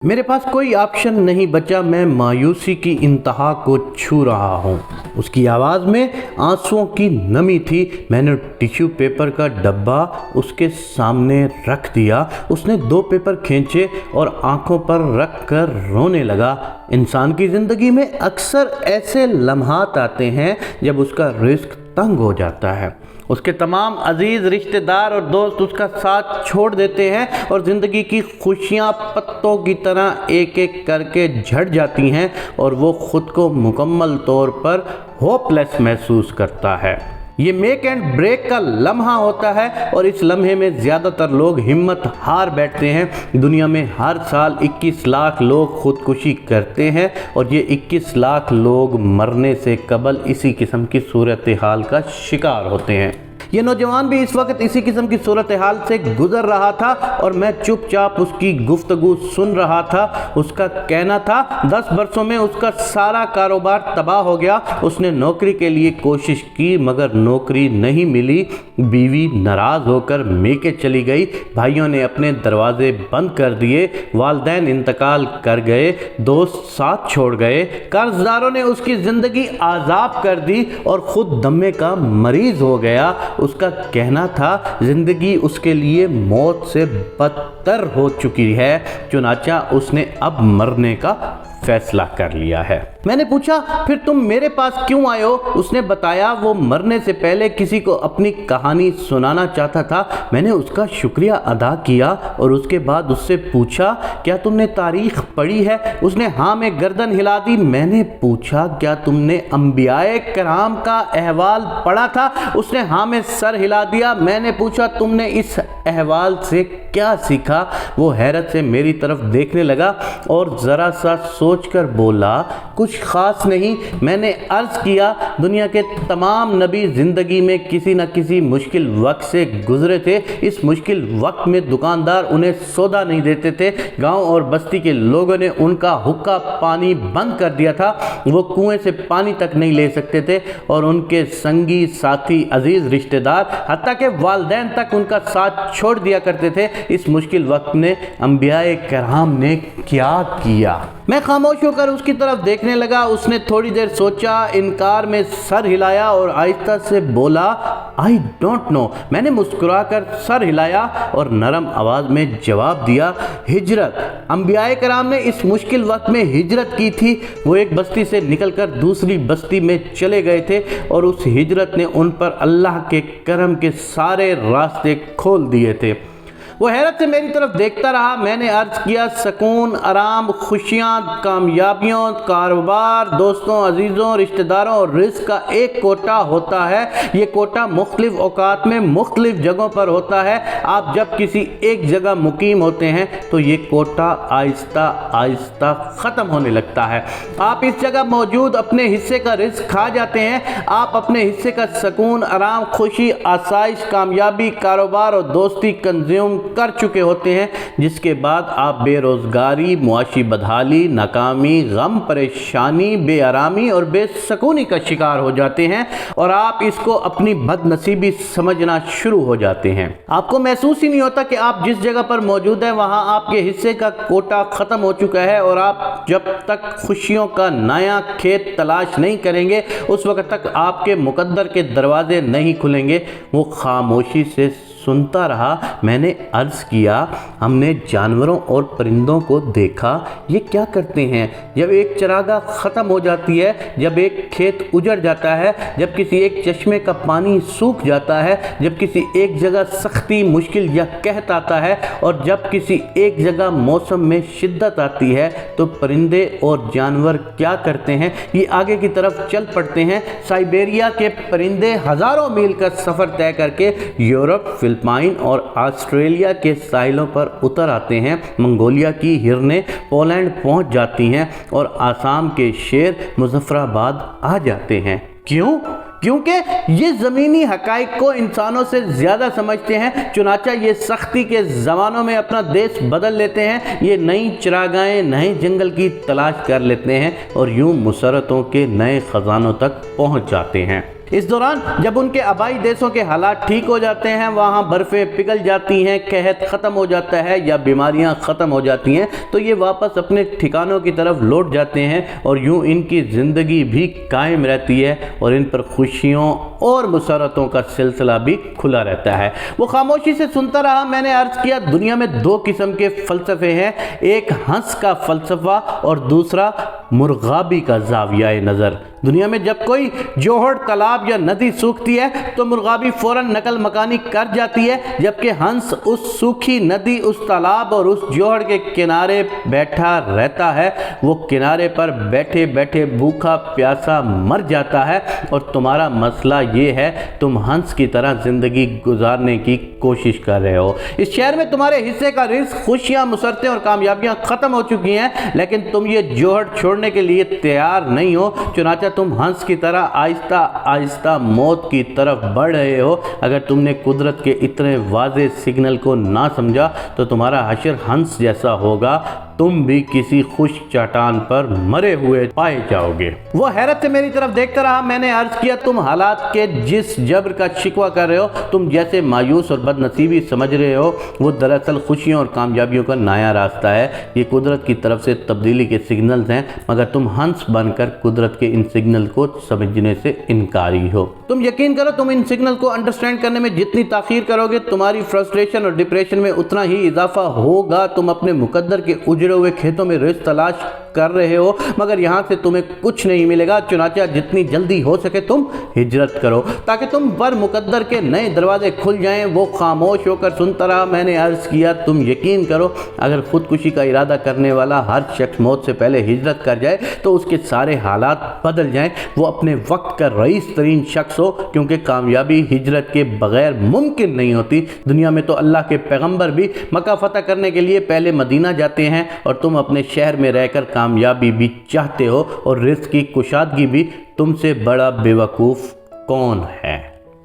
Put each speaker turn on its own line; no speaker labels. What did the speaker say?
میرے پاس کوئی آپشن نہیں بچا، میں مایوسی کی انتہا کو چھو رہا ہوں۔ اس کی آواز میں آنسوؤں کی نمی تھی۔ میں نے ٹیشو پیپر کا ڈبہ اس کے سامنے رکھ دیا۔ اس نے 2 پیپر کھینچے اور آنکھوں پر رکھ کر رونے لگا۔ انسان کی زندگی میں اکثر ایسے لمحات آتے ہیں جب اس کا رزق تنگ ہو جاتا ہے۔ اس کے تمام عزیز رشتہ دار اور دوست اس کا ساتھ چھوڑ دیتے ہیں اور زندگی کی خوشیاں پتوں کی طرح ایک ایک کر کے جھڑ جاتی ہیں اور وہ خود کو مکمل طور پر ہوپ لیس محسوس کرتا ہے۔ یہ میک اینڈ بریک کا لمحہ ہوتا ہے اور اس لمحے میں زیادہ تر لوگ ہمت ہار بیٹھتے ہیں۔ دنیا میں ہر سال 21 لاکھ لوگ خودکشی کرتے ہیں اور یہ 21 لاکھ لوگ مرنے سے قبل اسی قسم کی صورتحال کا شکار ہوتے ہیں۔ یہ نوجوان بھی اس وقت اسی قسم کی صورتحال سے گزر رہا تھا اور میں چپ چاپ اس کی گفتگو سن رہا تھا۔ اس کا کہنا تھا 10 برسوں میں اس کا سارا کاروبار تباہ ہو گیا۔ اس نے نوکری کے لیے کوشش کی مگر نوکری نہیں ملی۔ بیوی ناراض ہو کر میکے چلی گئی۔ بھائیوں نے اپنے دروازے بند کر دیے۔ والدین انتقال کر گئے۔ دوست ساتھ چھوڑ گئے۔ قرض داروں نے اس کی زندگی عذاب کر دی اور خود دمے کا مریض ہو گیا۔ اس کا کہنا تھا زندگی اس کے لیے موت سے بدتر ہو چکی ہے، چنانچہ اس نے اب مرنے کا فیصلہ کر لیا ہے۔ میں نے پوچھا پھر تم میرے پاس کیوں آئے ہو؟ اس نے بتایا وہ مرنے سے پہلے کسی کو اپنی کہانی سنانا چاہتا تھا۔ میں نے اس کا شکریہ ادا کیا اور اس کے بعد اس سے پوچھا کیا تم نے تاریخ پڑھی ہے؟ اس نے ہاں میں گردن ہلا دی۔ میں نے پوچھا کیا تم نے انبیاء کرام کا احوال پڑھا تھا؟ اس نے ہاں میں سر ہلا دیا۔ میں نے پوچھا تم نے اس احوال سے کیا سیکھا؟ وہ حیرت سے میری طرف دیکھنے لگا اور ذرا سا سوچ کر بولا کچھ خاص نہیں۔ میں نے عرض کیا دنیا کے تمام نبی زندگی میں کسی نہ کسی مشکل وقت سے گزرے تھے۔ اس مشکل وقت میں دکاندار انہیں سودا نہیں دیتے تھے۔ گاؤں اور بستی کے لوگوں نے ان کا حقہ پانی بند کر دیا تھا۔ وہ کنویں سے پانی تک نہیں لے سکتے تھے اور ان کے سنگی ساتھی عزیز رشتہ دار حتیٰ کہ والدین تک ان کا ساتھ چھوڑ دیا کرتے تھے۔ اس مشکل وقت میں انبیاء کرام نے کیا کیا؟ میں خاموش ہو کر اس کی طرف دیکھنے لگا۔ اس نے تھوڑی دیر سوچا، انکار میں سر ہلایا اور آہستہ سے بولا I don't know۔ میں نے مسکرا کر سر ہلایا اور نرم آواز میں جواب دیا ہجرت۔ انبیاء کرام نے اس مشکل وقت میں ہجرت کی تھی۔ وہ ایک بستی سے نکل کر دوسری بستی میں چلے گئے تھے اور اس ہجرت نے ان پر اللہ کے کرم کے سارے راستے کھول دیے تھے۔ وہ حیرت سے میری طرف دیکھتا رہا۔ میں نے عرض کیا سکون، آرام، خوشیاں، کامیابیوں، کاروبار، دوستوں، عزیزوں، رشتہ داروں اور رزق کا ایک کوٹہ ہوتا ہے۔ یہ کوٹہ مختلف اوقات میں مختلف جگہوں پر ہوتا ہے۔ آپ جب کسی ایک جگہ مقیم ہوتے ہیں تو یہ کوٹہ آہستہ آہستہ ختم ہونے لگتا ہے۔ آپ اس جگہ موجود اپنے حصے کا رزق کھا جاتے ہیں۔ آپ اپنے حصے کا سکون، آرام، خوشی، آسائش، کامیابی، کاروبار اور دوستی کنزیوم کر چکے ہوتے ہیں، جس کے بعد آپ بے روزگاری، معاشی بدحالی، ناکامی، غم، پریشانی، بے آرامی اور بے سکونی کا شکار ہو جاتے ہیں اور آپ اس کو اپنی بد نصیبی سمجھنا شروع ہو جاتے ہیں۔ آپ کو محسوس ہی نہیں ہوتا کہ آپ جس جگہ پر موجود ہیں وہاں آپ کے حصے کا کوٹہ ختم ہو چکا ہے اور آپ جب تک خوشیوں کا نیا کھیت تلاش نہیں کریں گے اس وقت تک آپ کے مقدر کے دروازے نہیں کھلیں گے۔ وہ خاموشی سے سنتا رہا۔ میں نے عرض کیا ہم نے جانوروں اور پرندوں کو دیکھا، یہ کیا کرتے ہیں جب ایک چراگاہ ختم ہو جاتی ہے، جب ایک کھیت اجڑ جاتا ہے، جب کسی ایک چشمے کا پانی سوکھ جاتا ہے، جب کسی ایک جگہ سختی، مشکل یا قحط آتا ہے اور جب کسی ایک جگہ موسم میں شدت آتی ہے تو پرندے اور جانور کیا کرتے ہیں؟ یہ آگے کی طرف چل پڑتے ہیں۔ سائبیریا کے پرندے ہزاروں میل کا سفر طے کر کے یورپ، فلپائن اور آسٹریلیا کے ساحلوں پر اتر آتے ہیں۔ منگولیا کی ہرنیں پولینڈ پہنچ جاتی ہیں اور آسام کے شیر مظفر آباد آ جاتے ہیں۔ کیوں؟ کیونکہ یہ زمینی حقائق کو انسانوں سے زیادہ سمجھتے ہیں، چنانچہ یہ سختی کے زمانوں میں اپنا دیش بدل لیتے ہیں۔ یہ نئی چراگاہیں، نئے جنگل کی تلاش کر لیتے ہیں اور یوں مسرتوں کے نئے خزانوں تک پہنچ جاتے ہیں۔ اس دوران جب ان کے آبائی دیسوں کے حالات ٹھیک ہو جاتے ہیں، وہاں برفیں پگھل جاتی ہیں، قحط ختم ہو جاتا ہے یا بیماریاں ختم ہو جاتی ہیں، تو یہ واپس اپنے ٹھکانوں کی طرف لوٹ جاتے ہیں اور یوں ان کی زندگی بھی قائم رہتی ہے اور ان پر خوشیوں اور مسرتوں کا سلسلہ بھی کھلا رہتا ہے۔ وہ خاموشی سے سنتا رہا۔ میں نے عرض کیا، دنیا میں دو قسم کے فلسفے ہیں، ایک ہنس کا فلسفہ اور دوسرا مرغابی کا زاویہ نظر۔ دنیا میں جب کوئی جوہر، تالاب یا ندی سوکھتی ہے تو مرغابی فوراً نقل مکانی کر جاتی ہے، جبکہ ہنس اس سوکھی ندی، اس تالاب اور اس جوہر کے کنارے بیٹھا رہتا ہے۔ وہ کنارے پر بیٹھے بیٹھے بھوکا پیاسا مر جاتا ہے، اور تمہارا مسئلہ یہ ہے تم ہنس کی طرح زندگی گزارنے کی کوشش کر رہے ہو۔ اس شہر میں تمہارے حصے کا رزق، خوشیاں، مسرتیں اور کامیابیاں ختم ہو چکی ہیں، لیکن تم یہ جوہر چھوڑنے کے لیے تیار نہیں ہو، چنانچہ تم ہنس کی طرح آہستہ آہستہ موت کی طرف بڑھ رہے ہو۔ اگر تم نے قدرت کے اتنے واضح سگنل کو نہ سمجھا تو تمہارا حشر ہنس جیسا ہوگا، تم بھی کسی خشک چٹان پر مرے ہوئے پائے جاؤ گے۔ وہ حیرت سے میری طرف دیکھتا رہا۔ میں نے عرض کیا، تم حالات کے جس جبر کا شکوہ کر رہے ہو، تم جیسے مایوس اور بد نصیبی سمجھ رہے ہو، وہ دراصل خوشیوں اور کامیابیوں کا نیا راستہ ہے۔ یہ قدرت کی طرف سے تبدیلی کے سگنلز ہیں، مگر تم ہنس بن کر قدرت کے ان سگنل کو سمجھنے سے انکاری ہو۔ تم یقین کرو، تم ان سگنل کو انڈرسٹینڈ کرنے میں جتنی تاخیر کرو گے، تمہاری فرسٹریشن اور ڈپریشن میں اتنا ہی اضافہ ہوگا۔ تم اپنے مقدر کے اجڑے ہوئے کھیتوں میں رزق تلاش کر رہے ہو، مگر یہاں سے تمہیں کچھ نہیں ملے گا۔ چنانچہ جتنی جلدی ہو سکے تم ہجرت کرو تاکہ تم پر مقدر کے نئے دروازے کھل جائیں۔ وہ خاموش ہو کر سنتا رہا۔ میں نے عرض کیا، تم یقین کرو، اگر خودکشی کا ارادہ کرنے والا ہر شخص موت سے پہلے ہجرت کر جائے تو اس کے سارے حالات بدل جائیں۔ وہ اپنے وقت کا رئیس ترین شخص ہو، کیونکہ کامیابی ہجرت کے بغیر ممکن نہیں ہوتی۔ دنیا میں تو اللہ کے پیغمبر بھی مکہ فتح کرنے کے لیے پہلے مدینہ جاتے ہیں، اور تم اپنے شہر میں رہ کر کامیابی بھی چاہتے ہو، اور رزق کی کشادگی بھی۔ تم سے بڑا بے وقوف کون ہے؟